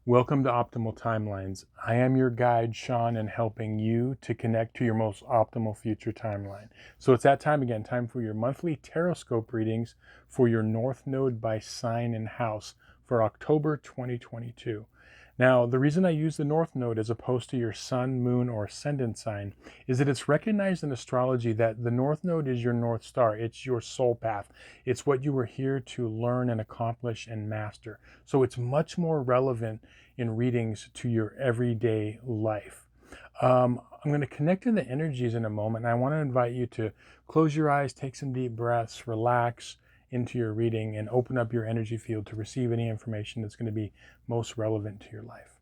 Welcome to Optimal Timelines. I am your guide, Sean, and helping you to connect to your most optimal future timeline. So it's that time again, time for your monthly Tarotscope readings for your North Node by sign and house for October 2022. Now, the reason I use the North Node as opposed to your sun, moon, or ascendant sign is that it's recognized in astrology that the North Node is your North Star. It's your soul path. It's what you were here to learn and accomplish and master. So it's much more relevant in readings to your everyday life. I'm going to connect to the energies in a moment, and I want to invite you to close your eyes, take some deep breaths, relax into your reading, and open up your energy field to receive any information that's going to be most relevant to your life.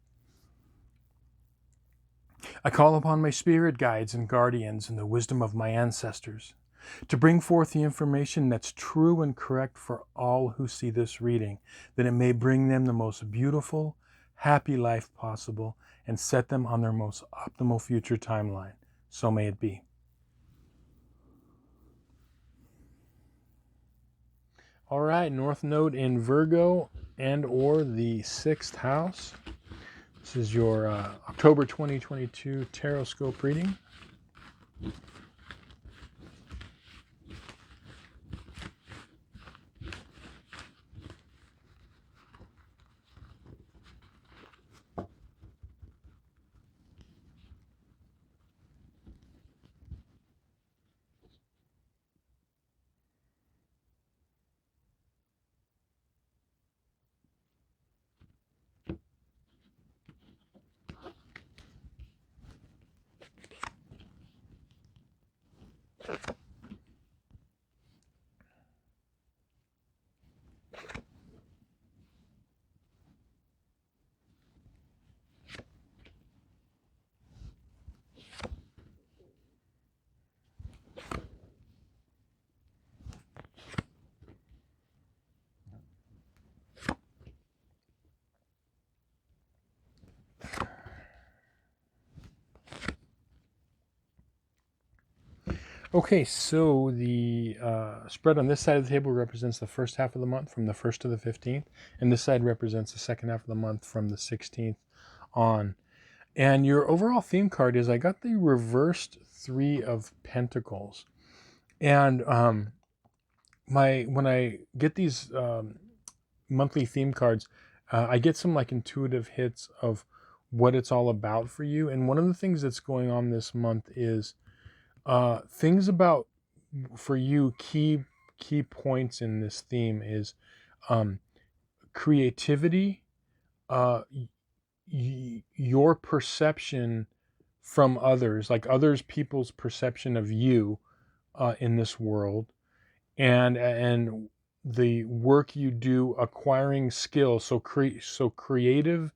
I call upon my spirit guides and guardians and the wisdom of my ancestors to bring forth the information that's true and correct for all who see this reading, that it may bring them the most beautiful, happy life possible and set them on their most optimal future timeline. So may it be. All right, North Node in Virgo and or the 6th house. This is your October 2022 Tarotscope reading. Okay, so the spread on this side of the table represents the first half of the month from the 1st to the 15th, and this side represents the second half of the month from the 16th on. And your overall theme card is I got the reversed 3 of Pentacles. And when I get these monthly theme cards, I get some like intuitive hits of what it's all about for you. And one of the things that's going on this month is things about, for you, key points in this theme is creativity, your perception from others, like others people's perception of you in this world, and the work you do acquiring skills. So creativeness,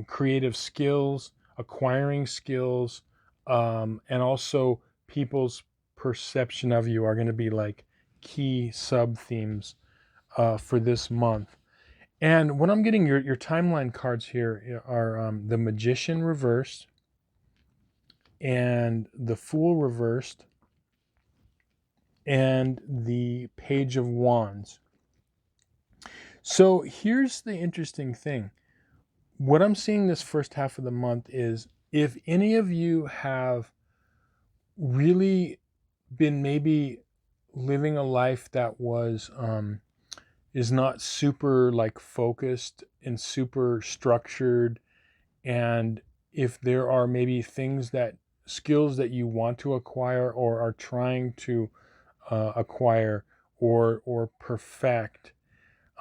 creative skills, acquiring skills, and also people's perception of you are going to be like key sub themes for this month. And what I'm getting, your timeline cards here are the Magician reversed and the Fool reversed and the Page of Wands. So here's the interesting thing. What I'm seeing this first half of the month is, if any of you have really been maybe living a life that was is not super like focused and super structured, and if there are maybe skills that you want to acquire or are trying to acquire or perfect,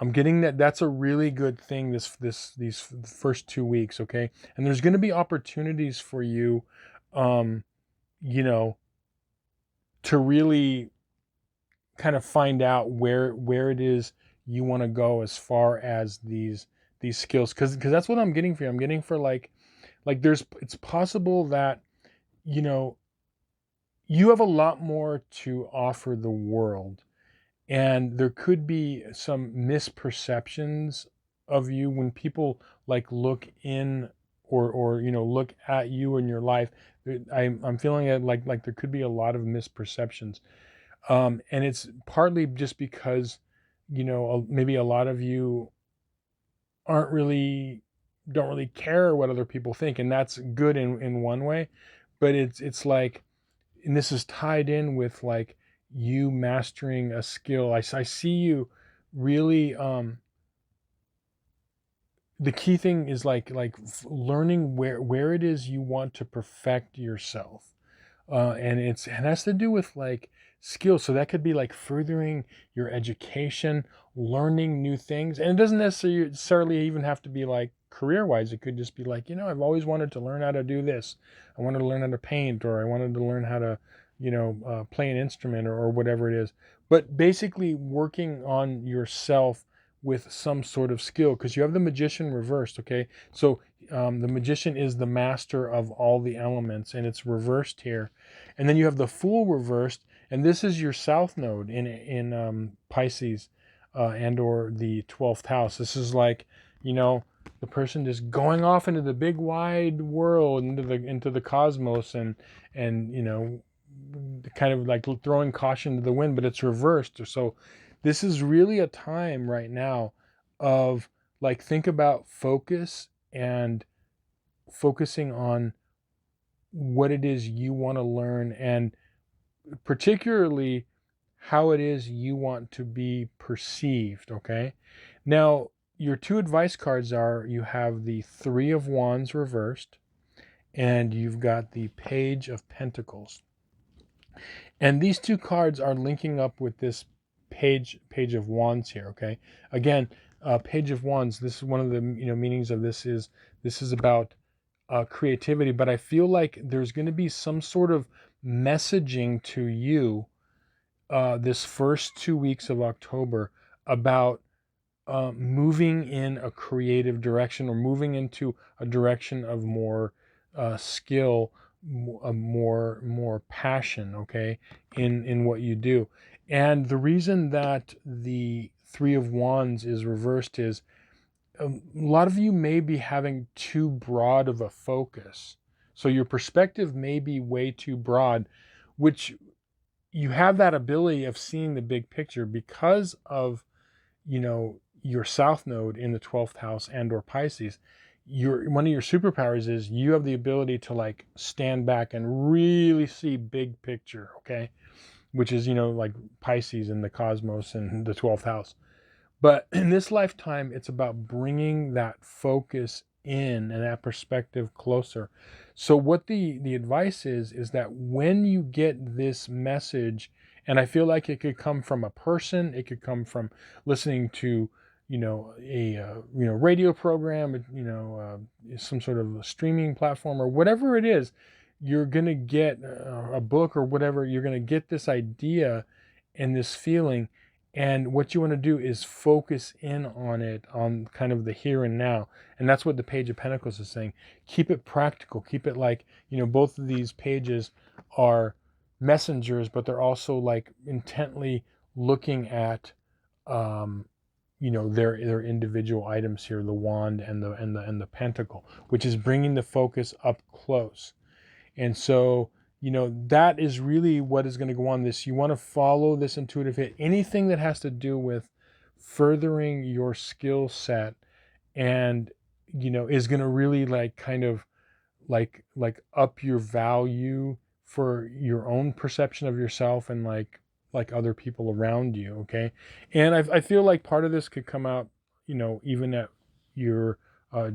I'm getting that's a really good thing these first 2 weeks, okay? And there's going to be opportunities for you, to really kind of find out where it is you want to go as far as these skills, because that's what I'm getting for you. I'm getting for like it's possible that you have a lot more to offer the world. And there could be some misperceptions of you when people like look in or look at you in your life. I'm feeling it like there could be a lot of misperceptions, and it's partly just because maybe a lot of you don't really care what other people think, and that's good in one way, but it's like, and this is tied in with like you mastering a skill. I see you really, the key thing is like learning where it is you want to perfect yourself, and it has to do with like skills. So that could be like furthering your education, learning new things, and it doesn't necessarily even have to be like career wise. It could just be like, I've always wanted to learn how to do this. I wanted to learn how to paint, or I wanted to learn how to play an instrument, or whatever it is. But basically working on yourself with some sort of skill, because you have the magician reversed. Okay, so the magician is the master of all the elements, and it's reversed here. And then you have the Fool reversed, and this is your south node in Pisces, and or the 12th house. This is like, the person just going off into the big wide world, into the cosmos, and kind of like throwing caution to the wind, but it's reversed. So this is really a time right now of like, think about focus and focusing on what it is you want to learn, and particularly how it is you want to be perceived. Okay, now your two advice cards are, you have the Three of Wands reversed, and you've got the Page of Pentacles. And these two cards are linking up with this page of Wands here. Okay, again, Page of Wands, this is one of the meanings of this is about creativity, but I feel like there's going to be some sort of messaging to you this first 2 weeks of October about moving in a creative direction, or moving into a direction of more skill, more passion, okay, in what you do. And the reason that the Three of Wands is reversed is, a lot of you may be having too broad of a focus. So your perspective may be way too broad, which you have that ability of seeing the big picture because of, your south node in the 12th house and or Pisces. One of your superpowers is you have the ability to like stand back and really see big picture, okay? Which is, like Pisces and the cosmos and the 12th house. But in this lifetime, it's about bringing that focus in and that perspective closer. So what the advice is that when you get this message, and I feel like it could come from a person, it could come from listening to, a radio program, some sort of streaming platform, or whatever it is, you're going to get a book or whatever, you're going to get this idea and this feeling. And what you want to do is focus in on it, on kind of the here and now. And that's what the Page of Pentacles is saying. Keep it practical. Keep it like, both of these pages are messengers, but they're also like intently looking at, their individual items here, the wand and the pentacle, which is bringing the focus up close. And so, that is really what is going to go on this. You want to follow this intuitive hit. Anything that has to do with furthering your skill set and, is going to really like kind of like up your value for your own perception of yourself and like other people around you. Okay. And I feel like part of this could come out, even at your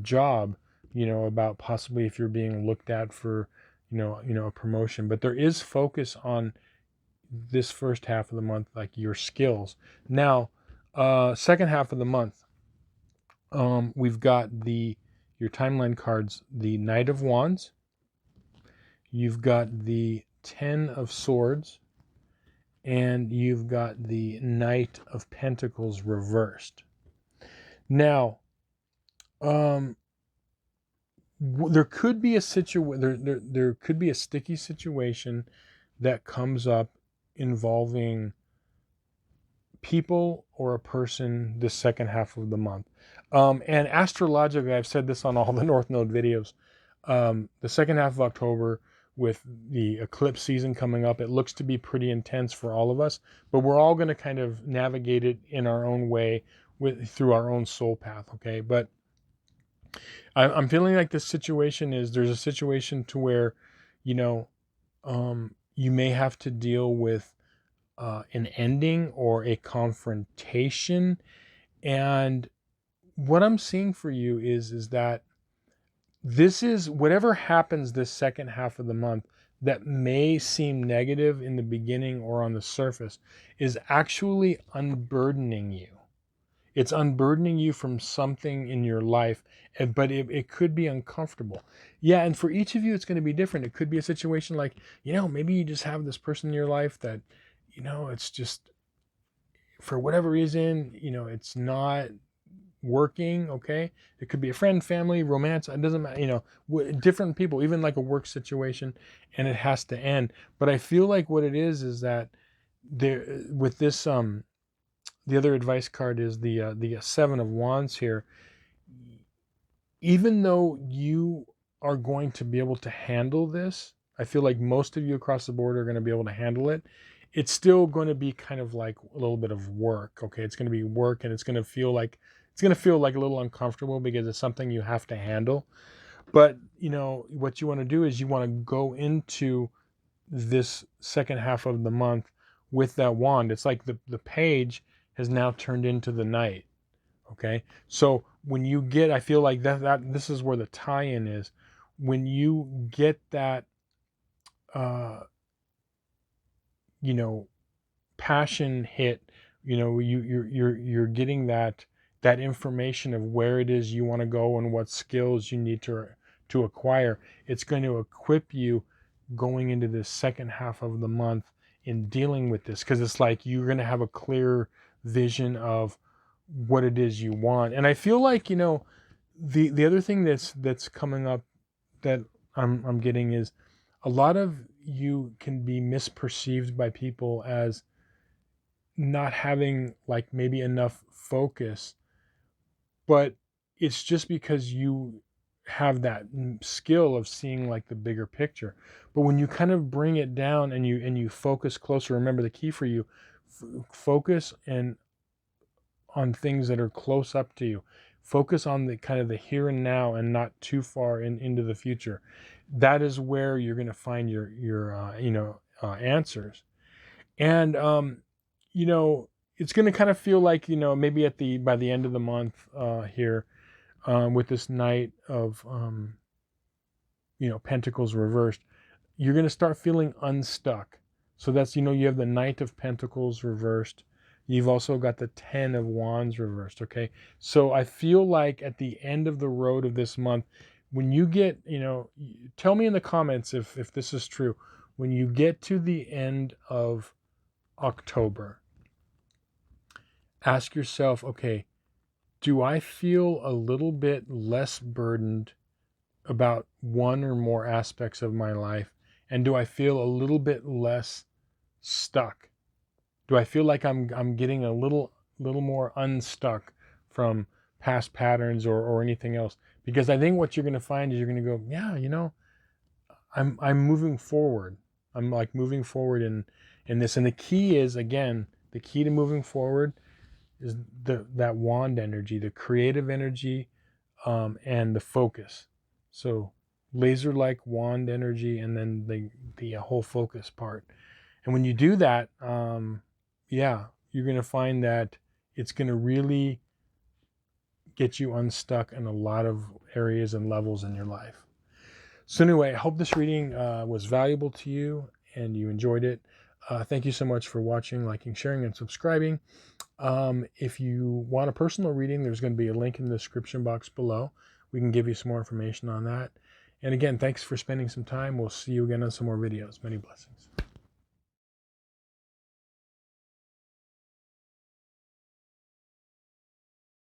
job, about possibly if you're being looked at for, a promotion. But there is focus on this first half of the month, like your skills. Now, second half of the month, we've got your timeline cards, the Knight of Wands. You've got the Ten of Swords, and you've got the Knight of Pentacles reversed. Now, there could be a there could be a sticky situation that comes up involving people or a person the second half of the month. And astrologically, I've said this on all the North Node videos, the second half of October, with the eclipse season coming up, it looks to be pretty intense for all of us, but we're all going to kind of navigate it in our own way through our own soul path. Okay. But I'm feeling like this situation is, there's a situation to where, you know, you may have to deal with an ending or a confrontation. And what I'm seeing for you is that this is whatever happens this second half of the month that may seem negative in the beginning or on the surface is actually unburdening you. It's unburdening you from something in your life, but it could be uncomfortable. Yeah, and for each of you, it's going to be different. It could be a situation like, maybe you just have this person in your life that, it's just, for whatever reason, it's not working. Okay, it could be a friend, family, romance, it doesn't matter, different people, even like a work situation, and it has to end. But I feel like what it is that there, with this the other advice card is the Seven of Wands here. Even though you are going to be able to handle this, I feel like most of you across the board are going to be able to handle it. It's still going to be kind of like a little bit of work. Okay, it's going to be work, and it's going to feel like a little uncomfortable because it's something you have to handle. But what you want to do is you want to go into this second half of the month with that wand. It's like the page has now turned into the knight. Okay, so when you get, I feel like that this is where the tie-in is. When you get that, uh, passion hit, you're getting that information of where it is you want to go and what skills you need to acquire. It's going to equip you going into this second half of the month in dealing with this, because it's like you're going to have a clear vision of what it is you want. And I feel like, the other thing that's coming up that I'm getting is a lot of you can be misperceived by people as not having like maybe enough focus, but it's just because you have that skill of seeing like the bigger picture. But when you kind of bring it down and you focus closer, remember the key for you, focus and on things that are close up to you. Focus on the kind of the here and now and not too far into the future. That is where you're going to find your answers. And it's going to kind of feel like, maybe by the end of the month here, with this Knight of Pentacles reversed, you're going to start feeling unstuck. So that's, you have the Knight of Pentacles reversed. You've also got the 10 of Wands reversed. Okay, so I feel like at the end of the road of this month, when you get, tell me in the comments if this is true. When you get to the end of October, ask yourself, okay, do I feel a little bit less burdened about one or more aspects of my life? And do I feel a little bit less stuck? Do I feel like I'm getting a little more unstuck from past patterns or anything else? Because I think what you're going to find is you're going to go, yeah, I'm moving forward. I'm like moving forward in this. And the key is, again, the key to moving forward is that wand energy, the creative energy, and the focus. So laser-like wand energy, and then the whole focus part. And when you do that, you're going to find that it's going to really get you unstuck in a lot of areas and levels in your life. So anyway, I hope this reading was valuable to you and you enjoyed it. Thank you so much for watching, liking, sharing, and subscribing. If you want a personal reading, there's going to be a link in the description box below. We can give you some more information on that. And again, thanks for spending some time. We'll see you again on some more videos. Many blessings.